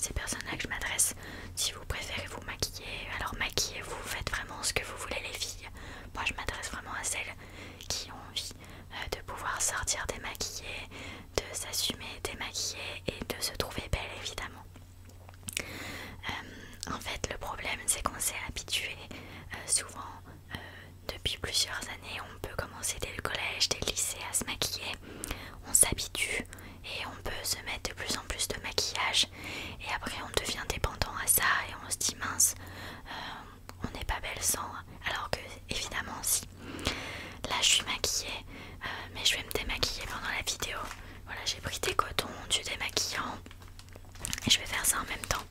ces personnes-là que je m'adresse. Si vous préférez vous maquiller, alors maquillez-vous, faites vraiment ce que vous voulez les filles. Moi je m'adresse vraiment à celles qui ont envie de pouvoir sortir démaquillées, de s'assumer démaquillées et de se trouver belle évidemment. En fait le problème c'est qu'on s'est habitué souvent depuis plusieurs années, on peut commencer dès le collège, dès le lycée à se maquiller, on s'habitue et on peut se mettre de plus en plus de maquillage et après on devient dépendant à ça et on se dit mince, on n'est pas belle sans, alors que évidemment si. Là je suis maquillée mais je vais me démaquiller pendant la vidéo. Voilà, j'ai pris des cotons, du démaquillant et je vais faire ça en même temps.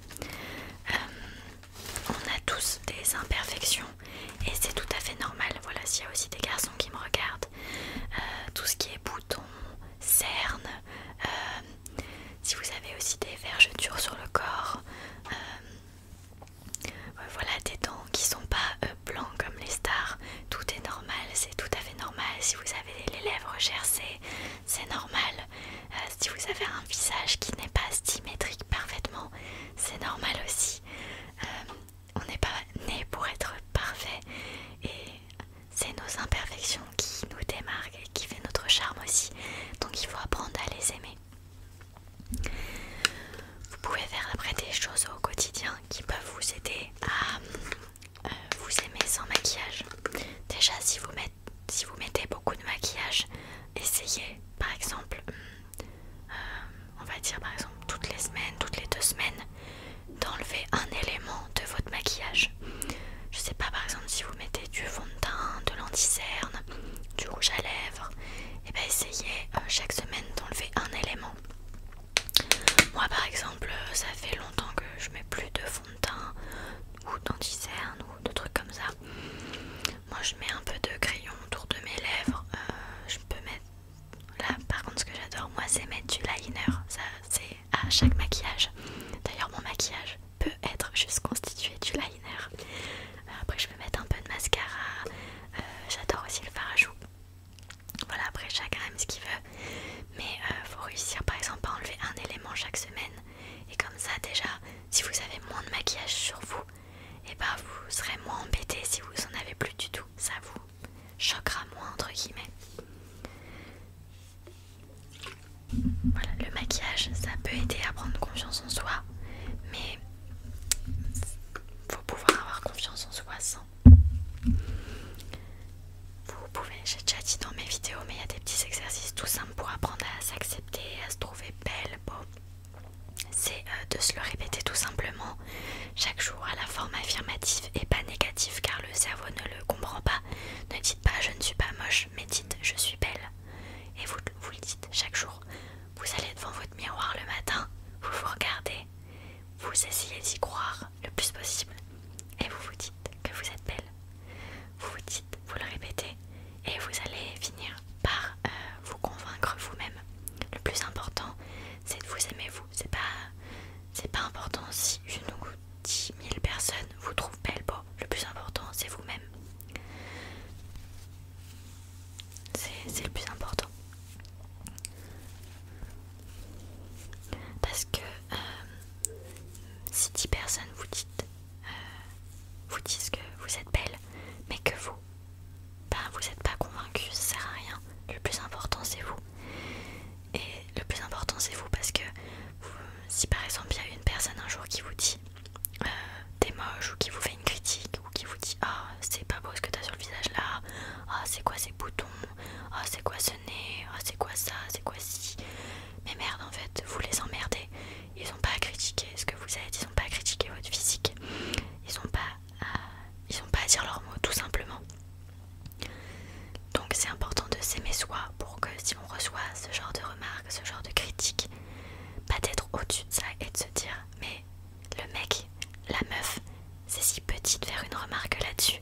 On a tous des imperfections et c'est tout à fait normal. Voilà, s'il y a aussi des garçons qui me regardent, tout ce qui est boutons, cernes, si vous avez aussi des vergetures sur le corps, voilà, des dents qui sont pas blancs comme les stars, tout est normal, c'est tout à fait normal. Si vous avez les lèvres gercées, c'est normal. Si vous avez un visage qui n'est pas symétrique parfaitement, c'est normal aussi. On n'est pas né pour être parfait et c'est nos imperfections qui nous démarquent et qui fait notre charme aussi. Donc il faut apprendre à les aimer. Vous pouvez faire après des choses au quotidien qui peuvent vous aider à vous aimer sans maquillage. Déjà si vous mettez beaucoup de maquillage, essayez par exemple, on va dire par exemple toutes les semaines, toutes les 2 semaines, d'enlever un élément de votre maquillage. Je sais pas, par exemple si vous mettez du fond de teint, de l'anti-cerne, du rouge à lèvres, et bien essayez chaque semaine d'enlever un élément. Moi par exemple ça fait longtemps que je mets plus de fond de teint ou d'anti-cerne ou de trucs comme ça. Moi je mets un peu de crayon autour de mes lèvres, je peux mettre, là par contre ce que j'adore moi c'est mettre du liner, ça c'est à chaque maquillage. D'ailleurs mon maquillage peut être juste constitué du liner. Après je peux mettre un peu de mascara, j'adore aussi le fard à joues. Voilà, après chacun aime ce qu'il veut, mais faut réussir par exemple à enlever un élément chaque semaine et comme ça déjà si vous avez moins de maquillage sur vous, et bah vous serez moins embêté si vous en avez plus du tout, ça vous choquera moins entre guillemets. Voilà, le maquillage ça peut aider à prendre confiance en soi, mais faut pouvoir avoir confiance en soi sans. Vous pouvez, j'ai déjà dit dans mes vidéos, mais il y a des petits exercices tout simples pour apprendre à s'accepter, à se trouver belle, beau. C'est de se le répéter tout simplement chaque jour à la forme affirmative et pas négative car le cerveau ne le comprend pas. Ne dites pas je ne suis pas moche, mais dites je suis belle. Et vous le dites chaque jour. Vous allez devant votre miroir le matin, vous vous regardez, vous essayez d'y croire le plus possible et vous vous dites que vous êtes belle. Vous vous dites, vous le répétez et vous allez finir par vous convaincre vous-même. Le plus important c'est de vous aimer vous. C'est pas important si 1 ou 10 000 personnes vous trouvent belle, beau. Le plus important c'est vous-même. C'est le plus important. Parce que si 10 personnes vous disent que vous êtes belle, mais que vous n'êtes pas convaincu, ça sert à rien. Le plus important c'est vous. Et le plus important c'est vous parce que si par exemple il y a une personne un jour qui vous dit t'es moche ou qui vous fait une critique ou qui vous dit ah c'est pas beau ce que t'as sur le visage là, ah c'est quoi ces boutons, ah c'est quoi ce nez, ah c'est quoi ça, c'est quoi ci, mais merde en fait vous les emmerdez. Ils ont pas à critiquer ce que vous êtes, ils ont pas à critiquer votre physique, ils ont pas à dire leurs mots tout simplement. Donc c'est important de s'aimer soi pour que si on reçoit ce genre de remarques, ce genre de critiques, pas d'être au-dessus de ça et de se dire mais le mec, la meuf, c'est si petit de faire une remarque là-dessus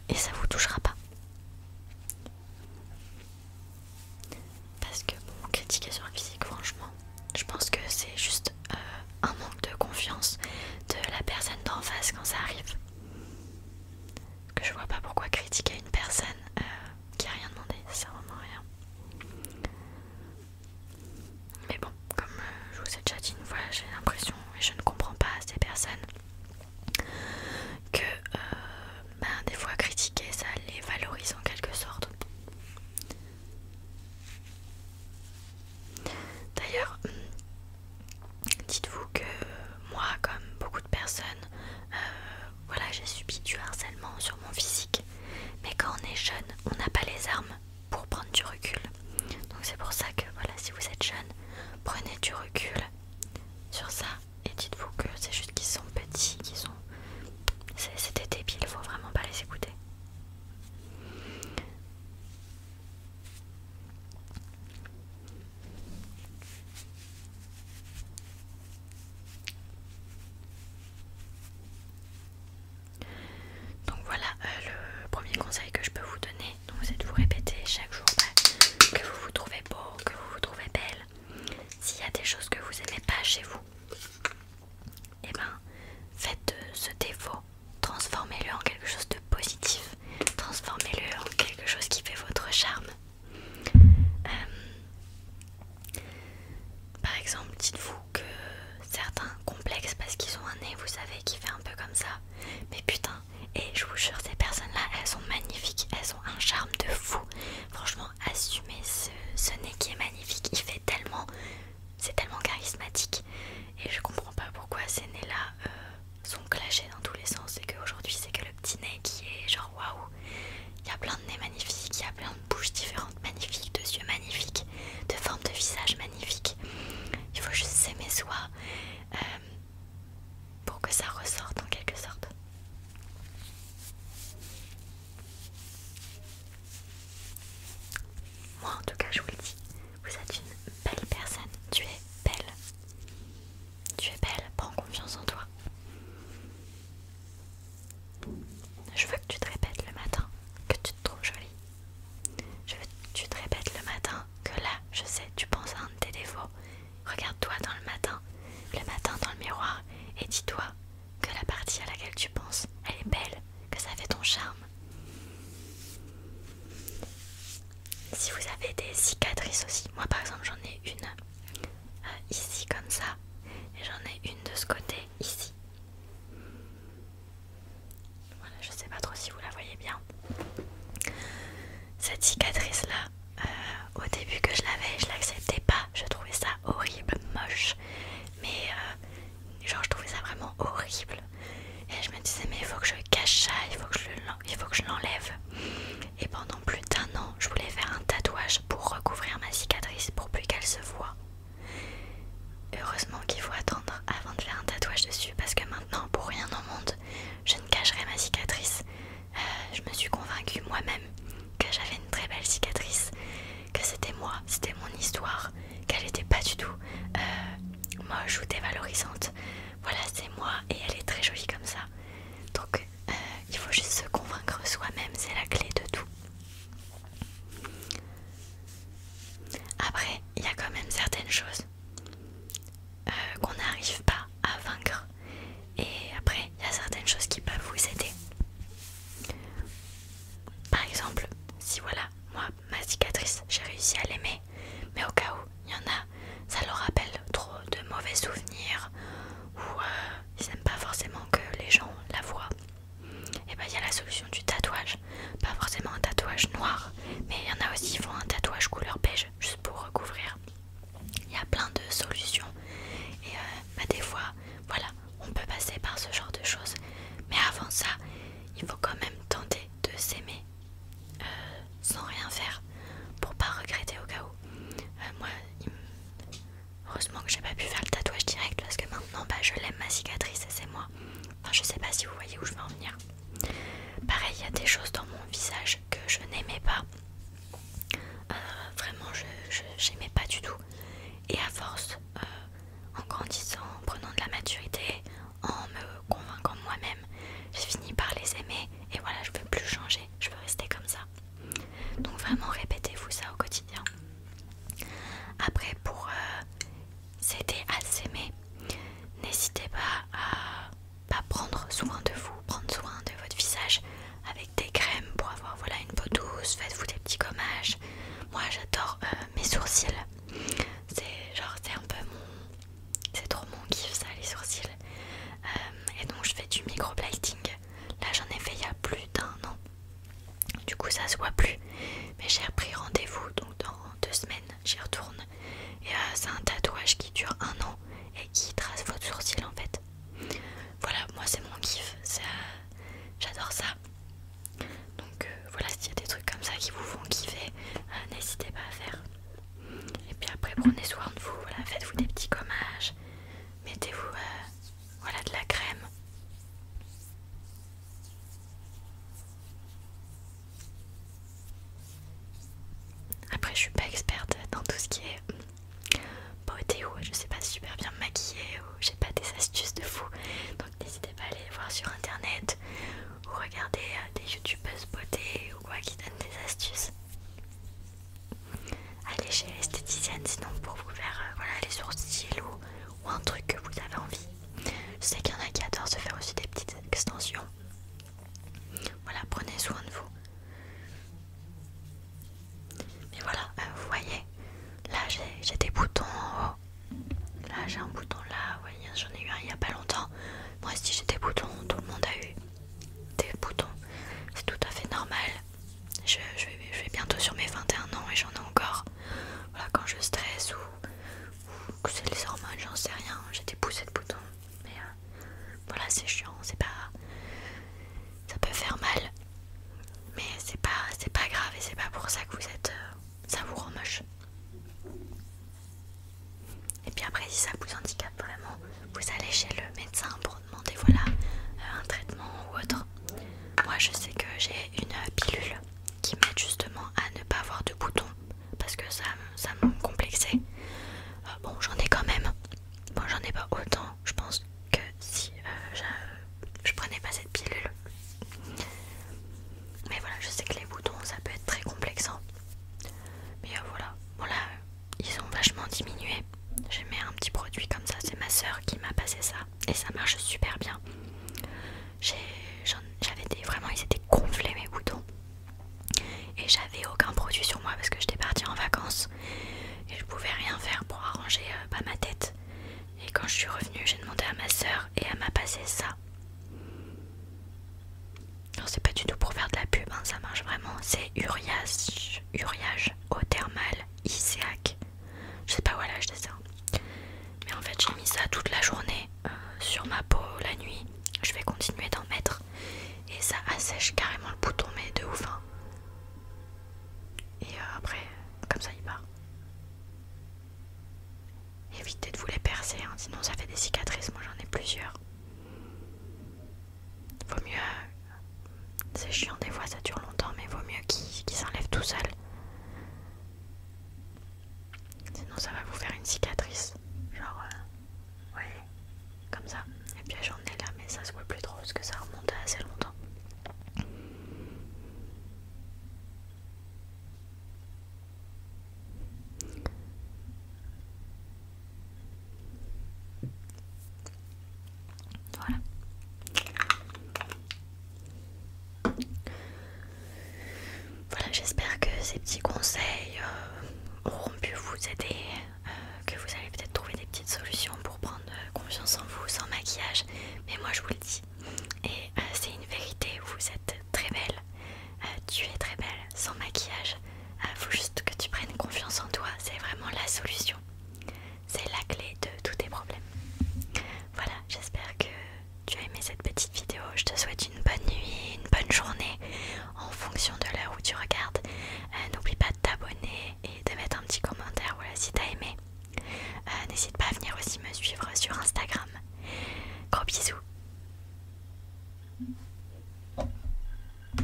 et ça vous touchera pas. Parce que bon, critiquer sur le physique franchement, je pense que c'est juste un manque de confiance de la personne d'en face quand ça arrive. Parce que je vois pas pourquoi critiquer une personne qui a rien demandé, ça sert vraiment à rien. Mais bon, comme je vous ai déjà prenez du recul sur ça et dites-vous que c'est juste qu'ils sont petits, qu'ils sont... C'était débile, il faut vraiment pas les écouter. Donc voilà, le premier conseil que je peux vous donner, c'est de vous répéter chaque jour que vous vous trouvez beau, que vous vous trouvez belle. S'il y a des choses que vous aimez pas chez vous, et ben faites de ce défaut, transformez-le en quelque chose de positif, transformez-le en quelque chose qui fait votre charme. Par exemple, dites-vous que certains complexes parce qu'ils ont un nez, vous savez, qui fait un peu comme ça. Mais putain, et je vous jure, ces personnes-là, elles sont magnifiques, elles ont un charme de fou. Franchement, assumez ce nez qui est magnifique, il fait tellement, c'est tellement charismatique. Et je comprends pas pourquoi ces nez-là sont clashés dans tous les sens. Et qu'aujourd'hui, c'est que le petit nez qui est genre waouh. Il y a plein de nez magnifiques, il y a plein de bouches différentes magnifiques, de yeux magnifiques, de formes de visage magnifiques. Il faut juste s'aimer soi pour que ça ressorte en quelque sorte. Moi en tout cas je vous le dis, vous êtes une belle personne, tu es belle. Tu es belle, prends confiance en toi. Je veux que tu te répètes le matin que tu te trouves jolie. Je veux que tu te répètes le matin que là, je sais, tu penses à un de tes défauts. Regarde-toi dans le matin dans le miroir et dis-toi que la partie à laquelle tu penses, elle est belle, que ça fait ton charme. Si vous avez des cicatrices aussi, moi par exemple j'en ai une ici comme ça et j'en ai une de ce côté ici. Voilà, je sais pas trop si vous la voyez bien. Cette cicatrice là, au début que je l'avais, je l'acceptais pas, je trouvais ça horrible, moche, mais genre je trouvais ça vraiment horrible. Et je me disais mais il faut que je cache ça, il faut que je l'enlève. Et pendant plus d'1 an, je voulais faire un tatouage pour recouvrir ma cicatrice pour plus qu'elle se voie. Heureusement qu'il faut attendre avant de faire un tatouage dessus parce que maintenant, pour rien au monde, je ne cacherai ma cicatrice. Je me suis convaincue moi-même que j'avais une très belle cicatrice, que c'était moi, c'était mon histoire, qu'elle n'était pas du tout moche ou dévalorisante. Voilà, c'est moi et elle est très jolie comme ça. Donc il faut juste se convaincre soi-même, c'est la clé de tout. Après, il y a quand même certaines choses qu'on n'arrive pas à vaincre. Et après, il y a certaines choses qui peuvent vous aider. Par exemple, si voilà, moi, ma cicatrice, j'ai réussi à l'aimer, mais au cas où il y en a, ça leur rappelle trop de mauvais souvenirs ou ils n'aiment pas forcément que les gens la voient. Et ben il y a la solution du tatouage. Pas forcément un tatouage noir, mais il y en a aussi qui font un tatouage couleur beige juste pour recouvrir. Il y a plein de solutions. Et des fois, voilà, on peut passer par ce genre de choses. Mais avant ça, il faut quand même tenter de s'aimer sans rien faire pour pas regretter au cas où. Moi, heureusement que j'ai pas pu faire le tatouage direct parce que maintenant, je l'aime ma cicatrice et c'est moi. Enfin, je sais pas si vous voyez où je veux en venir. Pareil, il y a des choses dans mon visage que je n'aimais pas. Vraiment, j'aimais pas du tout. Et à force, en grandissant, en prenant de la maturité, en me convainquant moi-même, j'ai fini par les aimer. Et voilà, je veux plus changer, je veux rester comme ça. Donc vraiment, répétez-vous ça au quotidien. Après, pour s'aider à s'aimer, n'hésitez pas à prendre soin de vous, prendre soin de votre visage avec des crèmes pour avoir voilà, une peau douce. Faites-vous des petits gommages. Moi j'adore mes sourcils. C'est un peu c'est trop mon kiff ça, les sourcils. Et donc je fais du microblading. Là j'en ai fait il y a plus d'1 an. Du coup ça se voit plus. Mais j'ai repris rendez-vous, donc dans 2 semaines j'y retourne. Et c'est un tatouage qui dure 1 an et qui trace votre sourcil en fait. Voilà, moi c'est mon kiff, j'adore ça. Donc voilà, s'il y a des trucs comme ça qui vous font kiffer, n'hésitez pas à faire. Et puis après prenez soin de vous, voilà, faites si ça vous handicape vraiment, vous allez chez le médecin pour demander voilà un traitement ou autre. Moi je sais que j'ai une pilule qui m'aide justement à ne pas avoir de boutons parce que ça me complexait. Bon, j'en ai quand même. Bon, j'en ai pas autant. Je pense que si je prenais pas cette pilule. Mais voilà, je sais que les boutons ça peut être très complexant. Mais voilà, bon là, ils ont vachement diminué. J'ai mis un petit produit comme ça, c'est ma soeur qui m'a passé ça. Et ça marche super bien. Vraiment, ils étaient gonflés mes boutons. Et j'avais aucun produit sur moi parce que j'étais partie en vacances. Et je pouvais rien faire pour arranger ma tête. Et quand je suis revenue, j'ai demandé à ma soeur et elle m'a passé ça. Alors c'est pas du tout pour faire de la pub, hein, ça marche vraiment. C'est Uriage eau thermale Iséac. Je sais pas où elle a acheté ça. Mais en fait j'ai mis ça toute la journée sur ma peau la nuit. Je vais continuer d'en mettre. Et ça assèche carrément le bouton, mais de ouf. Hein. Et après, comme ça il part. Évitez de vous les percer, hein, sinon ça fait des cicatrices. Moi j'en ai plusieurs. Vaut mieux. C'est chiant